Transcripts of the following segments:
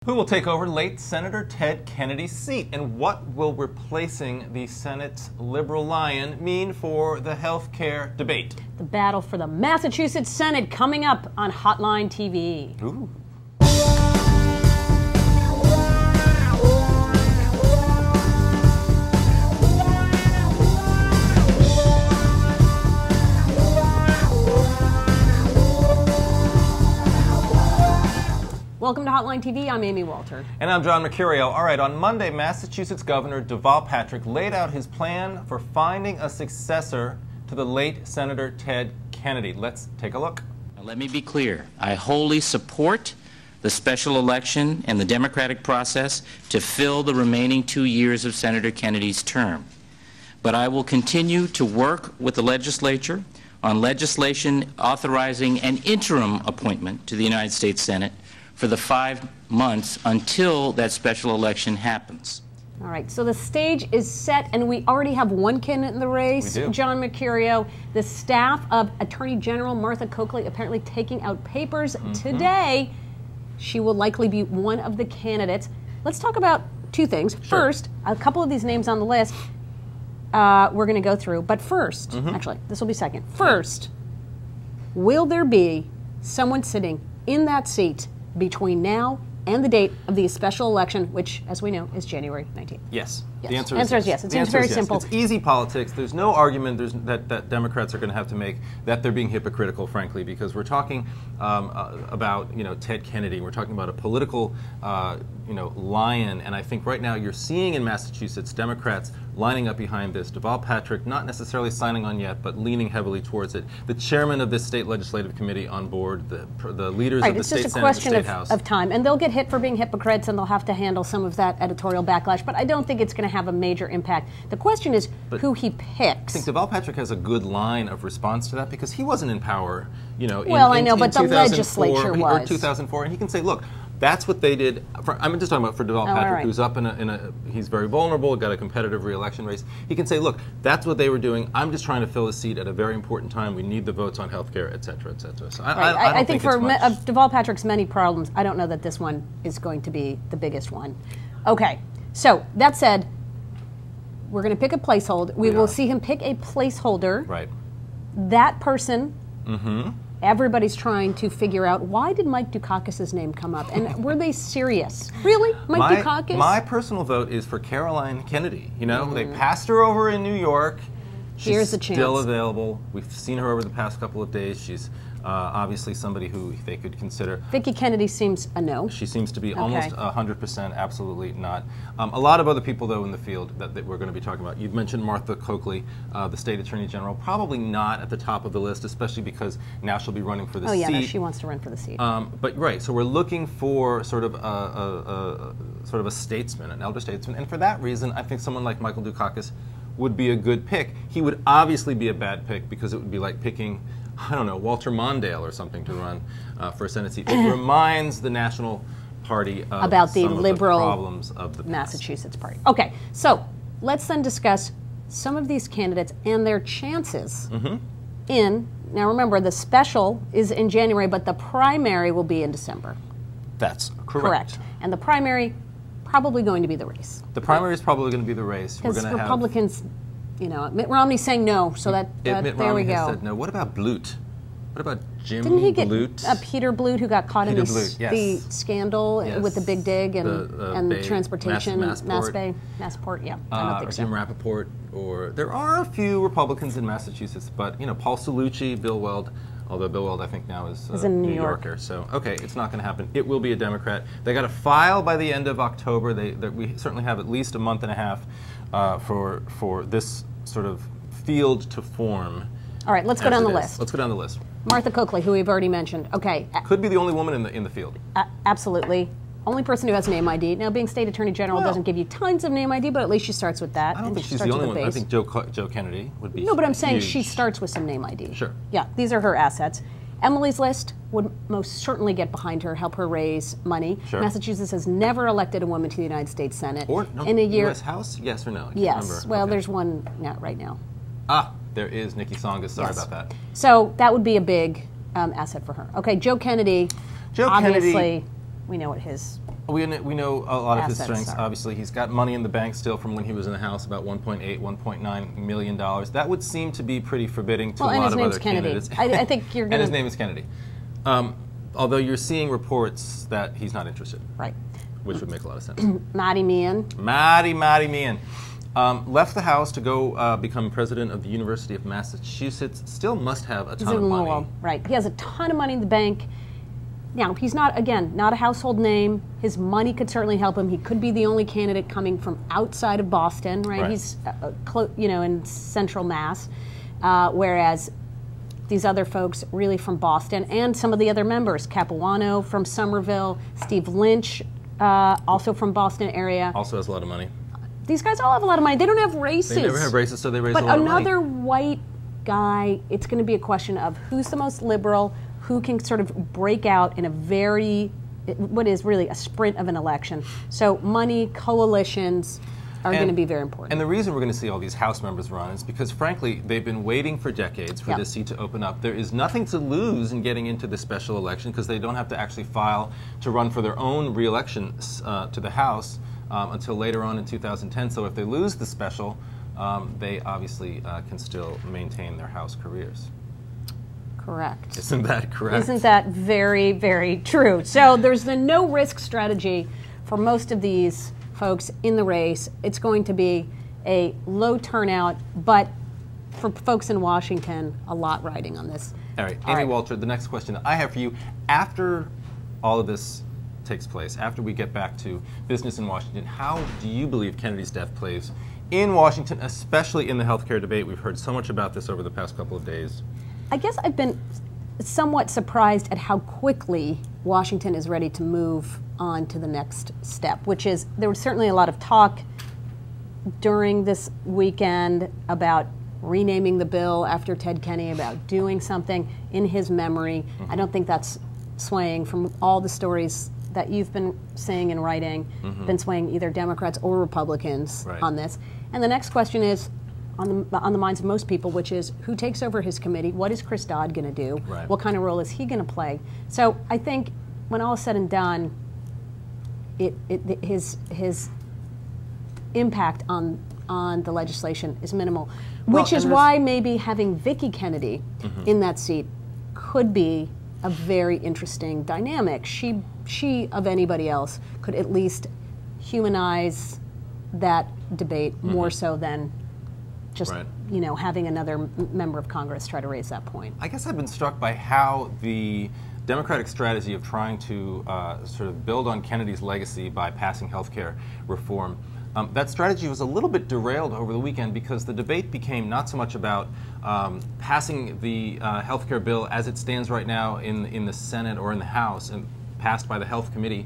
Who will take over late Senator Ted Kennedy's seat, and what will replacing the Senate's liberal lion mean for the health care debate? The battle for the Massachusetts Senate coming up on Hotline TV. Ooh. Welcome to Hotline TV. I'm Amy Walter. And I'm John Mercurio. All right, on Monday, Massachusetts Governor Deval Patrick laid out his plan for finding a successor to the late Senator Ted Kennedy. Let's take a look. Now, let me be clear. I wholly support the special election and the democratic process to fill the remaining 2 years of Senator Kennedy's term. But I will continue to work with the legislature on legislation authorizing an interim appointment to the United States Senate for the 5 months until that special election happens. All right, so the stage is set, and we already have one candidate in the race, John Mercurio. The staff of Attorney General Martha Coakley apparently taking out papers today. She will likely be one of the candidates. Let's talk about two things. Sure. First, a couple of these names on the list we're going to go through. But first, actually, this will be second. First, will there be someone sitting in that seat between now and the date of the special election, which, as we know, is January 19th? Yes. Yes. The answer is yes. It seems very simple. It's easy politics. There's no argument that Democrats are going to have to make that they're being hypocritical, frankly, because we're talking about Ted Kennedy. We're talking about a political lion, and I think right now you're seeing in Massachusetts Democrats lining up behind this. Deval Patrick not necessarily signing on yet, but leaning heavily towards it. The chairman of this state legislative committee on board, the leaders of the state Senate and state House. It's just a question of time, and they'll get hit for being hypocrites, and they'll have to handle some of that editorial backlash. But I don't think it's going to have a major impact. The question is who he picks. I think Deval Patrick has a good line of response to that because he wasn't in power, I know, but the legislature was. Or 2004, and he can say, look, that's what they did. I'm just talking about for Deval Patrick, right. who's up he's very vulnerable, got a competitive re-election race. He can say, look, that's what they were doing. I'm just trying to fill a seat at a very important time. We need the votes on health care, et cetera, et cetera. So I think for Deval Patrick's many problems, I don't know that this one is going to be the biggest one. Okay, so that said, we're going to pick a placeholder. We will see him pick a placeholder. Right. That person, everybody's trying to figure out, why did Mike Dukakis' name come up? And were they serious? Really? Mike Dukakis? My personal vote is for Caroline Kennedy. They passed her over in New York. Here's the She's chance. still available. We've seen her over the past couple of days. She's obviously somebody who they could consider. Vicki Kennedy seems a no. She seems to be almost 100% absolutely not. A lot of other people, though, in the field that we're going to be talking about. You've mentioned Martha Coakley, the state attorney general, probably not at the top of the list, especially because now she'll be running for the seat. Oh, yeah, no, she wants to run for the seat. But right, so we're looking for sort of a statesman, an elder statesman, and for that reason, I think someone like Michael Dukakis would be a good pick. He would obviously be a bad pick because it would be like picking, I don't know, Walter Mondale or something to run for a Senate seat. It reminds the National Party about the liberal problems of the Massachusetts Party. Okay, so let's then discuss some of these candidates and their chances now remember, the special is in January, but the primary will be in December. That's correct. And the primary probably going to be the race. The primary is probably going to be the race. Because Republicans, Mitt Romney's saying no, so Mitt there Romney we go. Has said no. What about Blute? What about Jim Didn't he get Blute? Peter Blute, who got caught in the scandal with the Big Dig and the transportation, Massport, yeah. I don't think so. Jim Rappaport, or there are a few Republicans in Massachusetts, but Paul Cellucci, Bill Weld. Although Bill Weld, I think now is a in New York. Yorker, so okay, it's not going to happen. It will be a Democrat. They got to file by the end of October. We certainly have at least a month and a half for this sort of field to form. All right, let's go down the list. Let's go down the list. Martha Coakley, who we've already mentioned. Okay. Could be the only woman in the field. Absolutely. Only person who has name ID. Now, being state attorney general doesn't give you tons of name ID, but at least she starts with that. I don't think she's the only one. I think Joe Kennedy would be. No, but I'm saying huge. she starts with some name ID. Sure. Yeah, these are her assets. Emily's list would most certainly get behind her, help her raise money. Sure. Massachusetts has never elected a woman to the United States Senate. Or in a year. U.S. House? Yes or no? I can't remember. Well, there's one right now. There is Nikki Tsongas. Sorry about that. So that would be a big asset for her. Okay, Joe Kennedy. Obviously, we know what his We know a lot of his Assets, strengths. sorry. Obviously, he's got money in the bank still from when he was in the House, about $1.8, $1.9 million. That would seem to be pretty forbidding to a lot of other candidates. I think you're going to... And his name is Kennedy. Although you're seeing reports that he's not interested. Right. Which would make a lot of sense. Matty Meehan. Matty Meehan. Left the House to go become president of the University of Massachusetts. Still must have a ton of money. Right. He has a ton of money in the bank. Now, he's not, again, not a household name. His money could certainly help him. He could be the only candidate coming from outside of Boston, right? He's, in central Mass, whereas these other folks really from Boston, and some of the other members, Capuano from Somerville, Steve Lynch, also from Boston area. Also has a lot of money. These guys all have a lot of money. They don't have races. They never have races, so they raise a lot of money. But another white guy, it's going to be a question of who's the most liberal, who can sort of break out in what is really a sprint of an election. So money, coalitions are going to be very important. And the reason we're going to see all these House members run is because, frankly, they've been waiting for decades for this seat to open up. There is nothing to lose in getting into the special election because they don't have to actually file to run for their own re-election to the House until later on in 2010. So if they lose the special, they obviously can still maintain their House careers. Correct. Isn't that correct? Isn't that very, very true? So there's the no-risk strategy for most of these folks in the race. It's going to be a low turnout, but for folks in Washington, a lot riding on this. All right, Amy Walter, the next question that I have for you, after all of this takes place, after we get back to business in Washington, how do you believe Kennedy's death plays in Washington, especially in the healthcare debate? We've heard so much about this over the past couple of days. I guess I've been somewhat surprised at how quickly Washington is ready to move on to the next step, which is there was certainly a lot of talk during this weekend about renaming the bill after Ted Kennedy, about doing something in his memory. I don't think that's swaying from all the stories that you've been saying and writing, been swaying either Democrats or Republicans on this. And the next question is, on the minds of most people, which is who takes over his committee? What is Chris Dodd going to do? What kind of role is he going to play? So I think when all is said and done, his impact on the legislation is minimal, which is why maybe having Vicki Kennedy in that seat could be a very interesting dynamic. She of anybody else could at least humanize that debate more so than just having another member of Congress try to raise that point. I guess I've been struck by how the Democratic strategy of trying to sort of build on Kennedy's legacy by passing health care reform, that strategy was a little bit derailed over the weekend because the debate became not so much about passing the health care bill as it stands right now in the Senate or in the House and passed by the Health Committee.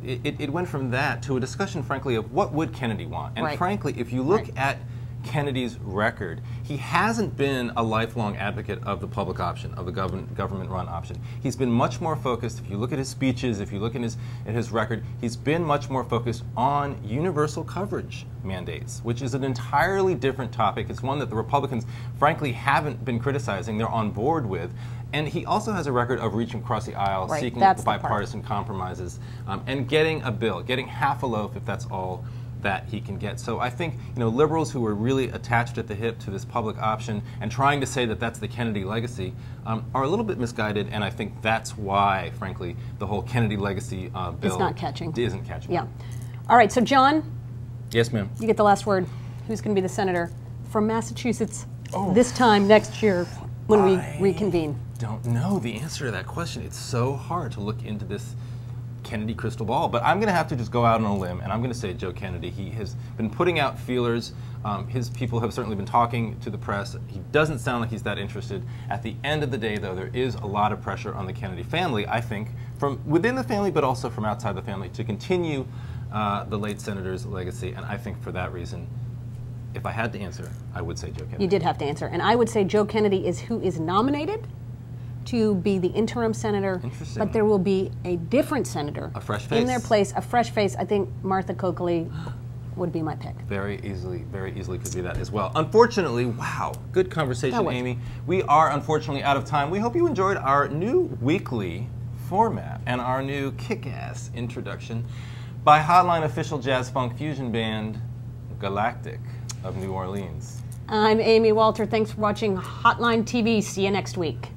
It went from that to a discussion, frankly, of what would Kennedy want. And frankly, if you look at Kennedy's record, he hasn't been a lifelong advocate of the public option, of the government-run option. He's been much more focused, if you look at his speeches, if you look at his record, he's been much more focused on universal coverage mandates, which is an entirely different topic. It's one that the Republicans, frankly, haven't been criticizing. They're on board with. And he also has a record of reaching across the aisle, seeking bipartisan compromises, and getting a bill, getting half a loaf if that's all that he can get. So I think liberals who are really attached at the hip to this public option and trying to say that that's the Kennedy legacy are a little bit misguided, and I think that's why, frankly, the whole Kennedy legacy bill isn't catching. Yeah. All right, so John. Yes, ma'am. You get the last word. Who's going to be the senator from Massachusetts this time next year when we reconvene? Don't know the answer to that question. It's so hard to look into this Kennedy crystal ball, but I'm going to have to just go out on a limb, and I'm going to say Joe Kennedy. He has been putting out feelers. His people have certainly been talking to the press. He doesn't sound like he's that interested. At the end of the day, though, there is a lot of pressure on the Kennedy family, I think, from within the family, but also from outside the family, to continue the late senator's legacy, and I think for that reason, if I had to answer, I would say Joe Kennedy. You did have to answer, and I would say Joe Kennedy is who is nominated to be the interim senator, but there will be a different senator in their place, a fresh face. I think Martha Coakley would be my pick. Very easily could be that as well. Unfortunately, wow, good conversation, Amy. We are unfortunately out of time. We hope you enjoyed our new weekly format and our new kick-ass introduction by Hotline official jazz funk fusion band Galactic of New Orleans. I'm Amy Walter. Thanks for watching Hotline TV. See you next week.